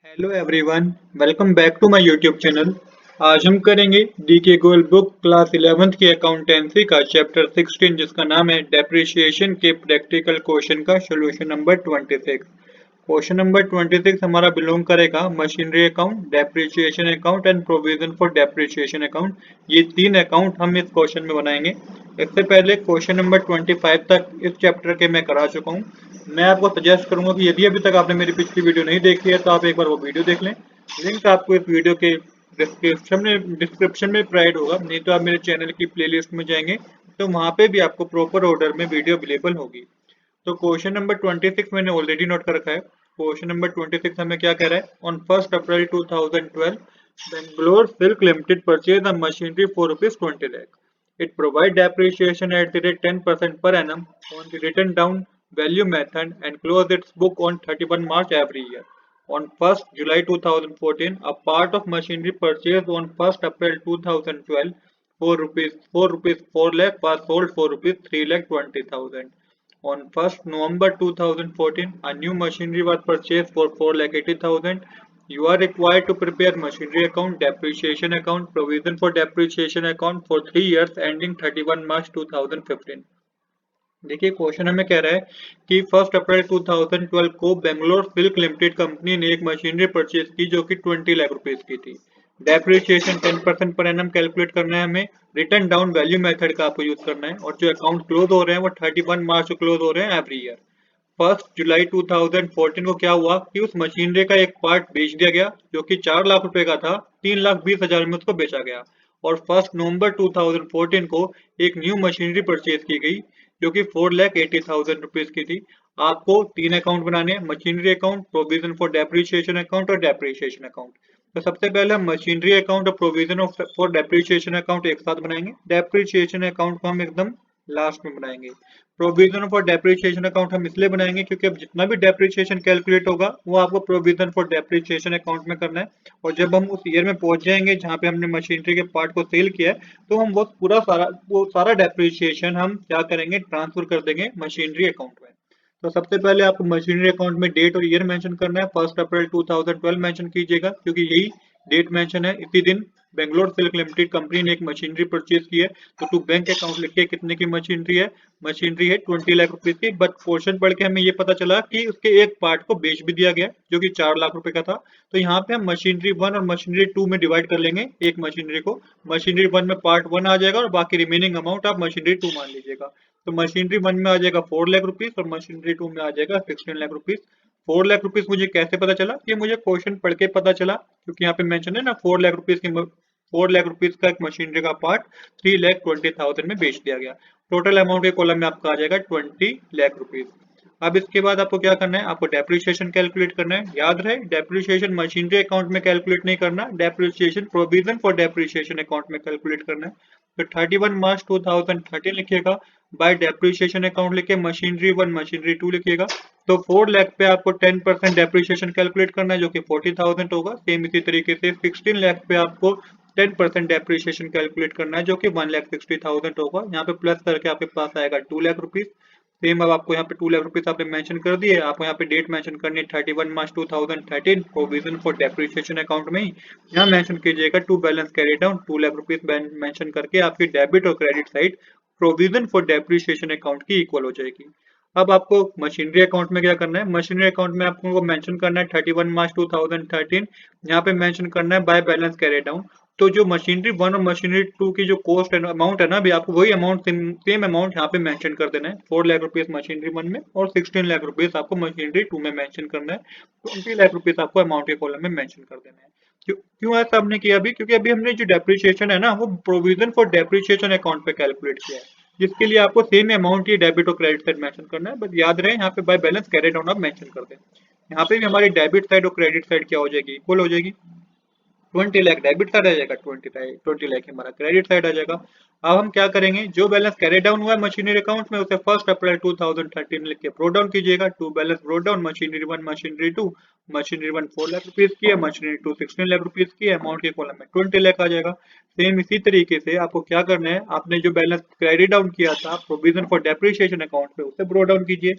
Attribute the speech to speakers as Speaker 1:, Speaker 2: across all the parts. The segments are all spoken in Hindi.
Speaker 1: Hello everyone, welcome back to my YouTube channel. आज हम करेंगे DK gold book class 11th की अकाउंटेंसी का चैप्टर 16 जिसका नाम है डेप्रिसिएशन के प्रैक्टिकल क्वेश्चन का सॉल्यूशन नंबर 26। क्वेश्चन नंबर 26 हमारा बिलोंग करेगा machinery account, depreciation account and provision for depreciation account. ये तीन अकाउंट हम इस क्वेश्चन में बनाएंगे। इससे पहले क्वेश्चन नंबर 25 तक इस चैप्टर के मैं करा चुका हूँ। मैं आपको सजेस्ट करूंगा कि यदि अभी तक आपने मेरी पिछली वीडियो नहीं देखी है तो आप एक बार वो वीडियो देख लें। लिंक आपको इस वीडियो के डिस्क्रिप्शन में प्रोवाइड होगा, नहीं तो आप मेरे चैनल की प्लेलिस्ट में जाएंगे तो वहाँ पे भी आपको प्रॉपर ऑर्डर में वीडियो अवेलेबल होगी। तो क्वेश्चन नंबर 26 मैंने ऑलरेडी नोट कर रखा है। क्वेश्चन नंबर 26 हमें क्या कह रहा है? On 1st April 2012 Bangalore silk limited purchase a machinery for ₹20 lakh. It provide depreciation at the rate 10% per annum on the written down value method and close its book on 31 March every year. On 1st July 2014, a part of machinery purchased on 1st April 2012 for rupees 4 lakh was sold for rupees 3 lakh 20,000. On 1st November 2014, a new machinery was purchased for 4,80,000. You are required to prepare machinery account, depreciation account, provision for depreciation account for 3 years ending 31 March 2015. देखिए क्वेश्चन हमें कह रहा है कि 1 अप्रैल 2012 को बेंगलोर सिल्क लिमिटेड कंपनी ने एक मशीनरी परचेज की जो कि 20 लाख रुपीस की थी। डेप्रिसिएशन 10% पर एनम कैलकुलेट करना है हमें। रिटर्न डाउन वैल्यू मेथड का आपको यूज करना है और जो अकाउंट क्लोज हो रहे हैं वो 31 मार्च को क्लोज हो रहे हैं एवरी ईयर। 1 जुलाई 2014 को क्या हुआ कि उस मशीनरी का एक पार्ट बेच दिया गया जो कि 4 लाख रुपए का था, 3,20,000 में उसको बेचा गया। और 1 नवंबर 2014 को एक न्यू मशीनरी परचेज की गई जो कि 4,80,000 रुपीज की थी। आपको तीन अकाउंट बनाने हैं, machinery account, provision for depreciation account और डेप्रिसिएशन अकाउंट। तो सबसे पहले हम मशीनरी अकाउंट और प्रोविजन फॉर डेप्रिसिएशन अकाउंट एक साथ बनाएंगे। डेप्रिसिएशन अकाउंट को हम एकदम लास्ट में बनाएंगे। प्रोविजन फॉर डेप्रिसिएशन अकाउंट हम इसलिए बनाएंगे क्योंकि अब जितना भी डेप्रिसिएशन कैलकुलेट होगा वो आपको प्रोविजन फॉर डेप्रिसिएशन अकाउंट में करना है। और जब हम उस ईयर में पहुंच जाएंगे जहां पे हमने मशीनरी के पार्ट को सेल किया है तो हम वो सारा डेप्रिसिएशन हम क्या करेंगे, ट्रांसफर कर देंगे मशीनरी अकाउंट में। तो सबसे पहले आपको मशीनरी अकाउंट में डेट और ईयर मेंशन करना है। 1 अप्रैल 2012 मेंशन कीजिएगा क्योंकि यही डेट मेंशन है। इसी दिन बेंगलोर सिल्क लिमिटेड कंपनी ने एक मशीनरी परचेज की है। तो टू बैंक अकाउंट लिखिए कितने की मशीनरी है। मशीनरी है 20 लाख रुपए की। बट पोर्शन पढ़ के हमें ये पता चला कि उसके एक पार्ट को बेच भी दिया गया जो कि 4 लाख रुपए का था। तो यहाँ पे हम मशीनरी 1 और मशीनरी 2 में डिवाइड कर लेंगे एक मशीनरी को। मशीनरी 1 में पार्ट 1 आ जाएगा और बाकी रिमेनिंग अमाउंट आप मशीनरी 2 मान लीजिएगा। तो मशीनरी 1 में आ जाएगा 4 लाख रुपीस और मशीनरी 2 में आ जाएगा 16 लाख रुपीस। 4 लाख रुपीस मुझे कैसे पता चला? ये मुझे क्वेश्चन पढ़ के पता चला क्योंकि यहाँ पे मेंशन है ना 4 लाख रुपीस की 4 लाख रुपीस का एक मशीनरी का पार्ट 3,20,000 में बेच दिया गया। टोटल अमाउंट के कॉलम में आपका आ जाएगा 20 लाख रुपीस। अब इसके बाद आपको क्या करना है? आपको डेप्रिसिएशन कैलकुलेट करना है। याद रहे डेप्रिसिएशन मशीनरी अकाउंट में कैलकुलेट नहीं करना, depreciation provision for depreciation account में कैलकुलेट करना है। तो 31 मार्च 2013 लिखिएगा। बाय डेप्रिसिएशन अकाउंट लिखे मशीनरी 1 मशीनरी 2 लिखिएगा। तो 4 लाख पे आपको 10% डेप्रिसिएशन कैलकुलेट करना है जो कि 40,000 होगा। सेम इसी तरीके से 16 लाख पे आपको 10% डेप्रिसिएशन कैलकुलेट करना है जो कि 1,60,000 होगा। यहाँ पे प्लस करके आपके पास आएगा 2 लाख रुपीस। सेम अब आपको यहाँ पे 2 लाख रुपीस आपने मेंशन कर दिए। आपको यहाँ पे डेट मेंशन करनी है 31 March 2013 provision for depreciation account में ही यहाँ मेंशन कीजिएगा to balance carry down 2 lakh rupees mention करके आपकी डेबिट और credit side provision for depreciation account की इक्वल हो जाएगी। अब आपको मशीनरी अकाउंट में क्या करना है? मशीनरी अकाउंट में आपको मेंशन करना है 31 मार्च 2013। यहाँ पे मेंशन करना है बाय बैलेंस कैरी डाउन। तो जो मशीनरी 1 और मशीनरी 2 की जो कॉस्ट अमाउंट है ना, अभी आपको वही अमाउंट सेम अमाउंट यहाँ पे मेंशन कर देना है। 4 लाख रुपीस मशीनरी 1 में और 16 लाख रुपीस आपको मशीनरी 2 में मेंशन करना है। 20 लाख रुपीस आपको अमाउंट के कॉलम में मेंशन कर देना है। क्यों क्यों ऐसा हमने किया? अभी क्योंकि अभी हमने जो डेप्रिसिएशन है ना वो प्रोविजन फॉर डेप्रिसिएशन अकाउंट पे कैलकुलेट किया है, जिसके लिए आपको सेम अमाउंट ही डेबिट और क्रेडिट साइड मेंशन करना है। बस याद रहे यहाँ पे बाय बैलेंस कैरी डाउन आप मेंशन कर दें। यहाँ पे भी हमारी डेबिट साइड और क्रेडिट साइड क्या हो जाएगी? इक्वल हो जाएगी। 20 लाख डेबिट साइड आ जाएगा, 20 लाख हमारा क्रेडिट साइड आ जाएगा। अब हम क्या करेंगे? जो बैलेंस कैरी डाउन हुआ है मशीनरी अकाउंट में उसे 1 अप्रैल 2013 लिख के ब्रो डाउन कीजिएगा। To balance brought down machinery 1 machinery 2। Machinery 1 4 lakh rupees की है, मशीनरी 2 16 लाख रुपीस की है। अमाउंट के कॉलम में 20 लाख आ जाएगा। सेम इसी तरीके से आपको क्या करना है? आपने जो बैलेंस क्रेडिट डाउन किया था प्रोविजन फॉर डेप्रिसिएशन अकाउंट पे उसे ब्रो डाउन कीजिए।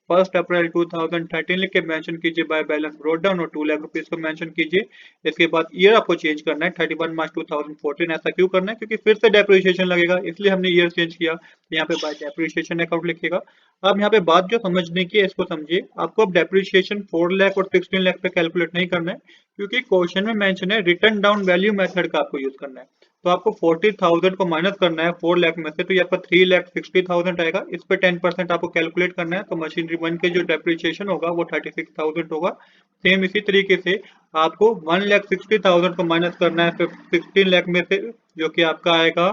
Speaker 1: 1 अप्रैल 2013 लिख के मेंशन कीजिए बाय बैलेंस ब्रॉट डाउन और 2 लाख रुपीस को मेंशन कीजिए। इसके बाद ईयर आपको चेंज करना है 31 मार्च 2014। ऐसा क्यों करना है? क्योंकि फिर से डेप्रिसिएशन लगेगा, इसलिए हमने ईयर चेंज किया। यहाँ पे बाय डेप्रिसिएशन अकाउंट लिखिएगा। अब यहाँ पे बात जो समझने की है इसको समझिए। आपको अब डेप्रिसिएशन 4 लाख और 16 लाख पे कैलकुलेट नहीं करना है, क्योंकि क्वेश्चन में मेंशन है रिटर्न डाउन वैल्यू मेथड का आपको यूज करना है। तो आपको 40,000 को माइनस करना है 4 लाख में से, तो ये आपका 3,60,000 आएगा। इस पे 10% आपको कैलकुलेट करना है, तो मशीनरी 1 के जो डेप्रिसिएशन होगा वो 36,000 होगा। सेम इसी तरीके से आपको 1,60,000 को माइनस करना है 16 लाख में से, जो कि आपका आएगा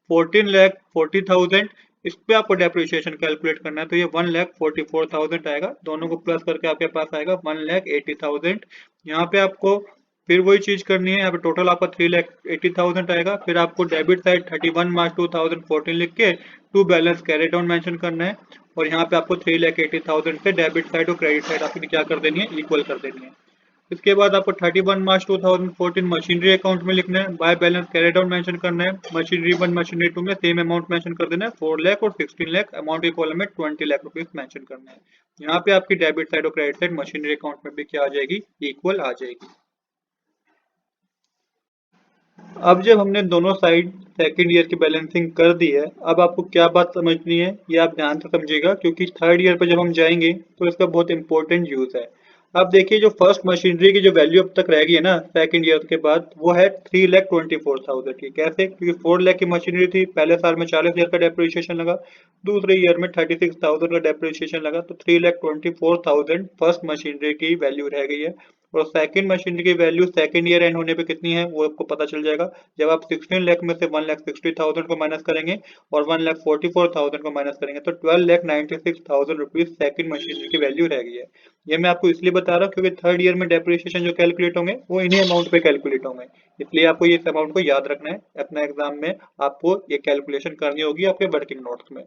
Speaker 1: 14,40,000। इस पे आपको डेप्रिसिएशन कैलकुलेट करना है, तो ये 1,44,000 आएगा। दोनों को प्लस करके आपके पास आएगा 1,80,000। यहाँ पे आपको फिर वही चीज करनी है। यहाँ पे टोटल आपका 3,80,000 आएगा। फिर आपको डेबिट साइड 31 मार्च 2014 लिख के to balance carry down mention करना है, और यहाँ पे आपको 3,80,000 से डेबिट साइड और क्रेडिट साइड आपकी क्या कर देनी है, इक्वल कर देनी है। इसके बाद आपको 31 मार्च 2014 मशीनरी अकाउंट में लिखना है, by balance carry down mention करना है। मशीनरी 1 मशीनरी 2 में सेम अमाउंट मेंशन कर देना है 4 लाख और 16 लाख। अमाउंट के कॉलम में 20 लाख रुपीस मेंशन करना है। यहाँ पे आपकी डेबिट साइड और क्रेडिट साइड मशीनरी अकाउंट में भी क्या आ जाएगी, इक्वल आ जाएगी। अब जब हमने दोनों साइड सेकेंड ईयर की बैलेंसिंग कर दी है, अब आपको क्या बात समझनी है ये आप ध्यान से समझिएगा, क्योंकि थर्ड ईयर पर जब हम जाएंगे तो इसका बहुत इंपॉर्टेंट यूज है। अब देखिए जो फर्स्ट मशीनरी की जो वैल्यू अब तक रह गई है ना सेकेंड ईयर के बाद, वो है 3,24,000 की। कैसे? क्योंकि 4 लाख की मशीनरी थी, पहले साल में 40,000 का डेप्रिसिएशन लगा, दूसरे ईयर में 36,000 का डेप्रिसिएशन लगा, तो 3,24,000 फर्स्ट मशीनरी की वैल्यू रह गई है। और सेकंड मशीनरी की वैल्यू सेकंड ईयर एंड होने पे कितनी है वो आपको पता चल जाएगा, जब आप 16 लाख में से 1,60,000 को माइनस करेंगे और 1,44,000 को माइनस करेंगे, तो 12,96,000 रुपीज सेकंड मशीनरी की वैल्यू रह गई है। ये मैं आपको इसलिए बता रहा हूँ क्योंकि थर्ड ईयर में डेप्रिसिएशन जो कैलकुलेट होंगे वो इन्हीं अमाउंट पे कैलकुलेट होंगे, इसलिए आपको ये अमाउंट को याद रखना है। अपना एग्जाम में आपको ये कैलकुलेशन करनी होगी आपके वर्किंग नोट्स में।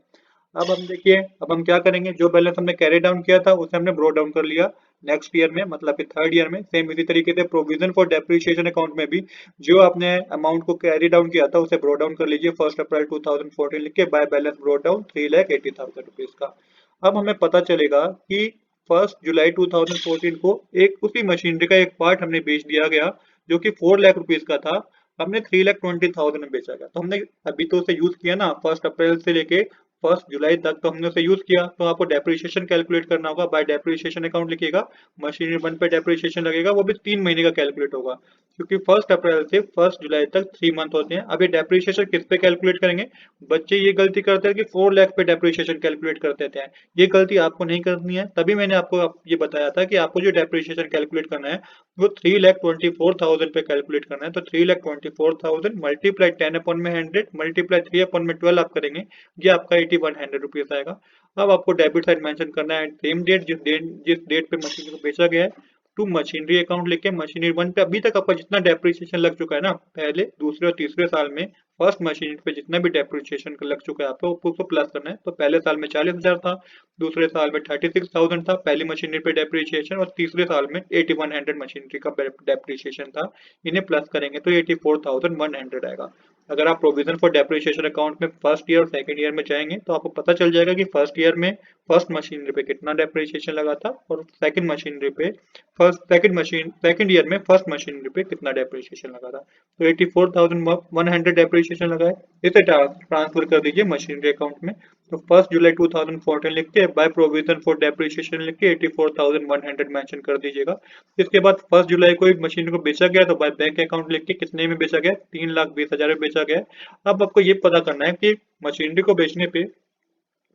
Speaker 1: अब हम देखिए, अब हम क्या करेंगे, जो बैलेंस हमने कैरी डाउन किया था उसे हमने ब्रो डाउन कर लिया नेक्स्ट ईयर में, मतलब कि थर्ड ईयर में। सेम इसी तरीके से प्रोविजन फॉर डेप्रिसिएशन अकाउंट में भी जो आपने अमाउंट को कैरी डाउन किया था उसे ब्रो डाउन कर लीजिए 1 अप्रैल 2014 लिख के, by balance brought down 3,80,000 rupees का। अब हमें पता चलेगा कि 1 जुलाई 2014 को एक उसी मशीनरी का एक पार्ट हमने बेच दिया गया जो कि 4 लाख रुपीज का था, हमने 3,20,000 में बेचा गया। तो हमने अभी तो उसे यूज किया ना 1 अप्रैल से लेके 1 जुलाई तक, तो हमने उसे यूज किया, तो आपको डेप्रिसिएशन कैलकुलेट करना होगा। बाय डेप्रिसिएशन अकाउंट लिखिएगा, मशीनरी 1 पे डेप्रिसिएशन लगेगा, वो भी 3 महीने का कैलकुलेट होगा, क्योंकि 1 अप्रैल से 1 जुलाई तक 3 मंथ होते हैं। अभी डेप्रिसिएशन किस पे कैलकुलेट करेंगे? बच्चे ये गलती करते हैं कि 4 लाख पे डेप्रिसिएशन कैलकुलेट कर देते हैं। ये गलती आपको नहीं करनी है, तभी मैंने आपको ये बताया था कि आपको जो डेप्रिसिएशन कैलकुलेट करना है वो 3,24,000 पे कैलकुलेट करना है। तो 3,24,000 मल्टीप्लाई 10 अपॉन में 100 मल्टीप्लाई 3 अपॉन में 12 आप करेंगे, ये आपका 8100 रुपीज आएगा। अब आपको डेबिट साइड मेंशन करना है सेम डेट, जिस डेट पे मशीन को बेचा गया है, टू मशीनरी अकाउंट लेके मशीनरी 1 पे अभी तक आपका जितना डेप्रिसिएशन लग चुका है ना, पहले दूसरे और तीसरे साल में फर्स्ट मशीन पे जितना भी डेप्रिसिएशन लग चुका है आपको उसको प्लस करना है। तो पहले साल में 40,000 था, दूसरे साल में 36,000 था पहली मशीनरी पे डेप्रिसिएशन, और तीसरे साल में 8100 मशीनरी का डेप्रिसिएशन था। इन्हें प्लस करेंगे तो 84,100 आएगा। अगर आप प्रोविजन फॉर डेप्रिसिएशन अकाउंट में फर्स्ट ईयर और सेकंड ईयर में जाएंगे तो आपको पता चल जाएगा कि फर्स्ट ईयर में फर्स्ट मशीनरी पे कितना डेप्रिसिएशन लगा था, और सेकंड मशीनरी पे सेकंड ईयर में फर्स्ट मशीनरी पे कितना डेप्रिसिएशन लगा था। तो 84,100 डेप्रिसिएशन लगा है, इसे ट्रांसफर कर दीजिए मशीनरी अकाउंट में। तो 1 जुलाई 2014 लिख के बाय प्रोविजन फॉर डेप्रिसिएशन लिख के 84,100 मेंशन कर दीजिएगा। इसके बाद 1 जुलाई को मशीन को बेचा गया, तो बाय बैंक अकाउंट लिख के कितने में बेचा गया, 3,20,000 में बेचा गया। अब आपको ये पता करना है कि मशीनरी को बेचने पे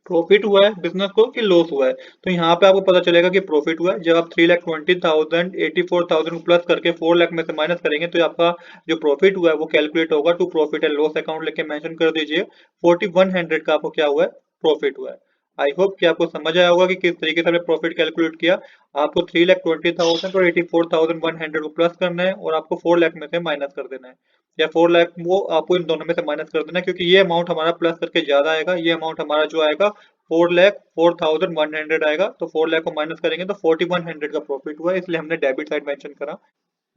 Speaker 1: प्रॉफिट हुआ है बिजनेस को कि लॉस हुआ है। तो यहाँ पे आपको पता चलेगा कि प्रॉफिट हुआ है। जब आप 3,20,000 84,000 को प्लस करके 4 लाख में से माइनस करेंगे तो आपका जो प्रॉफिट हुआ है वो कैलकुलेट होगा। To profit and loss account लेके मेंशन कर दीजिए 4100 का आपको क्या हुआ है, प्रॉफिट हुआ है। आई होप कि आपको समझ आया होगा कि किस तरीके से हमने प्रॉफिट कैलकुलेट किया। आपको 3,20,000 और 84,100 को प्लस करना है और आपको 4 लाख में से माइनस कर देना है, या 4 लाख वो आपको इन दोनों में से माइनस कर देना है, क्योंकि ये अमाउंट हमारा प्लस करके ज्यादा आएगा। ये अमाउंट हमारा जो आएगा 4,04,100 आएगा, तो 4 लाख को माइनस करेंगे तो 4100 का प्रॉफिट हुआ, इसलिए हमने डेबिट साइड मेंशन करा।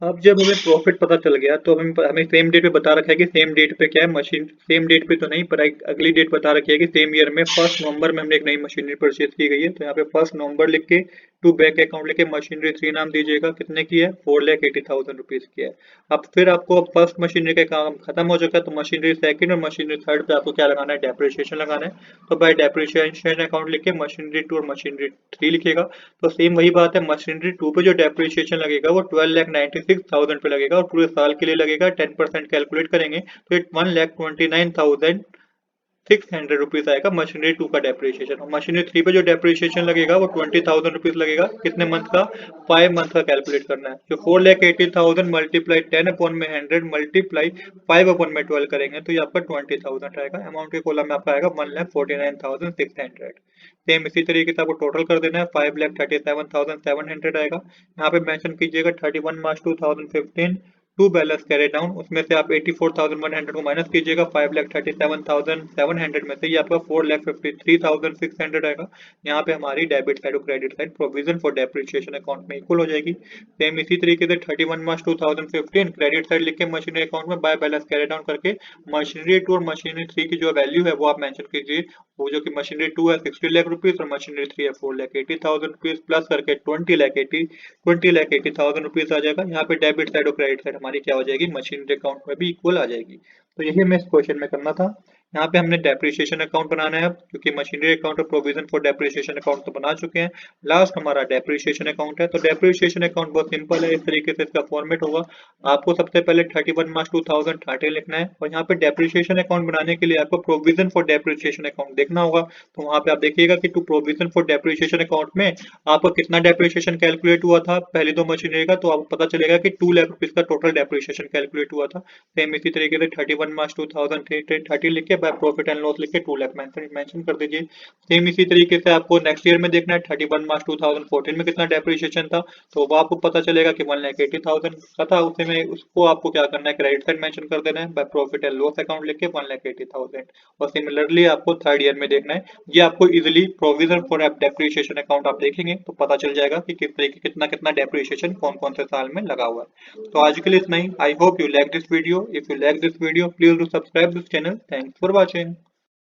Speaker 1: अब जब हमें प्रॉफिट पता चल गया तो हमें सेम डेट पे बता रखा है कि सेम डेट पे क्या है मशीन, सेम डेट पे तो नहीं पर एक अगली डेट बता रखी है कि सेम ईयर में 1 नवंबर में हमने एक नई मशीनरी परचेज की गई है। तो यहाँ पे 1 नवंबर लिख के टू बैंक अकाउंट लिख के मशीनरी 3 नाम दीजिएगा, कितने की है 4,80,000 रुपीज की है। अब फिर आपको फर्स्ट मशीनरी का काम खत्म हो चुका है तो मशीनरी सेकंड और मशीनरी थर्ड पे आपको क्या लगाना है, डेप्रिसिएशन लगाना है। तो बाय डेप्रिसिएशन अकाउंट लिख के मशीनरी 2 और मशीनरी 3 लिखिएगा। तो सेम वही बात है, मशीनरी 2 पे जो डेप्रिसिएशन लगेगा वो 12,96,000 पे लगेगा और पूरे साल के लिए लगेगा। 10% कैलकुलेट करेंगे तो 1,29,600 रुपीज आएगा मशीनरी 2 का डेप्रिसिएशन। और मशीनरी 3 पे जो डेप्रिसिएशन लगेगा वो 20,000 रुपीज लगेगा। कितने मंथ का, 5 मंथ का कैलकुलेट करना है। जो 4,80,000 मल्टीप्लाई 10 अपॉन में 100 मल्टीप्लाई 5 अपॉन में 12 करेंगे तो ये आपका 20,000 आएगा। अमाउंट के कॉलम में आपका आएगा 1,49,600। सेम इसी तरीके से आपको टोटल कर देना है, 5,37,700 आएगा। यहाँ पे मेंशन कीजिएगा 31 मार्च 2015 टू बैलेंस कैरी डाउन, उसमें से आप 84,100 को माइनस कीजिएगा। 5,37,700 में से ये आपका 4,53,600 आएगा। यहाँ पे हमारी डेबिट साइड और credit side provision for depreciation account में इक्वल हो जाएगी। सेम इसी तरीके से 31 मार्च 2015 क्रेडिट साइड लिख के मशीनरी अकाउंट में बाय बैलेंस कैरी डाउन करके मशीनरी 2 और मशीनरी 3 की जो वैल्यू है वो आप मेंशन कीजिए। वो जो कि मशीनरी 2 है 60 लाख रुपीज और मशीनरी 3 है 4,80,000 रुपीज प्लस करके 20,80,000 रुपीज आ जाएगा। यहाँ पे डेबिट साइड और क्रेडिट साइड हमारी क्या हो जाएगी, मशीनरी अकाउंट में भी इक्वल आ जाएगी। तो यही हमें इस क्वेश्चन में करना था। यहाँ पे हमने डेप्रिसिएशन अकाउंट बनाना है क्योंकि मशीनरी अकाउंट और प्रोविजन फॉर डेप्रिसिएशन अकाउंट तो बना चुके हैं। लास्ट हमारा डेप्रिसिएशन अकाउंट है। तो डेप्रिसिएशन अकाउंट बहुत सिंपल है, इस तरीके से इसका फॉर्मेट होगा। आपको सबसे पहले 31 मार्च 2013 लिखना है और यहाँ पे डेप्रिसिएशन अकाउंट बनाने के लिए आपको प्रोविजन फॉर डेप्रिसिएशन अकाउंट देखना होगा। तो वहाँ पे आप देखिएगा कि to provision for depreciation account में आपका कितना डेप्रिसिएशन कैलकुलेट हुआ था पहले दो मशीनरी का, तो आपको पता चलेगा कि 2 लाख रुपीज का टोटल डेप्रिसिएशन कैलकुलेट हुआ था। सेम इसी तरीके से 31 मार्च 2013 लिख के बाय प्रॉफिट एंड लॉस लिख के 2 लाख मेंशन कर दीजिए। सेम इसी तरीके से आपको नेक्स्ट ईयर में देखना है 31 मार्च 2014 में कितना डेप्रिसिएशन था, तो वो आपको पता चलेगा कि 1,80,000 का था। उसे में उसको आपको क्या करना है, क्रेडिट साइड मेंशन कर देना है by profit and loss account लिख के 1,80,000। और सिमिलरली आपको थर्ड ईयर में देखना है। ये आपको easily provision for depreciation account आप देखेंगे तो पता चल जाएगा कि किस तरीके कितना कितना डेप्रिसिएशन कौन कौन से साल में लगा हुआ है। तो आज के लिए इतना ही। I hope you like this video. If you like this video please do subscribe this channel. Thanks for watching.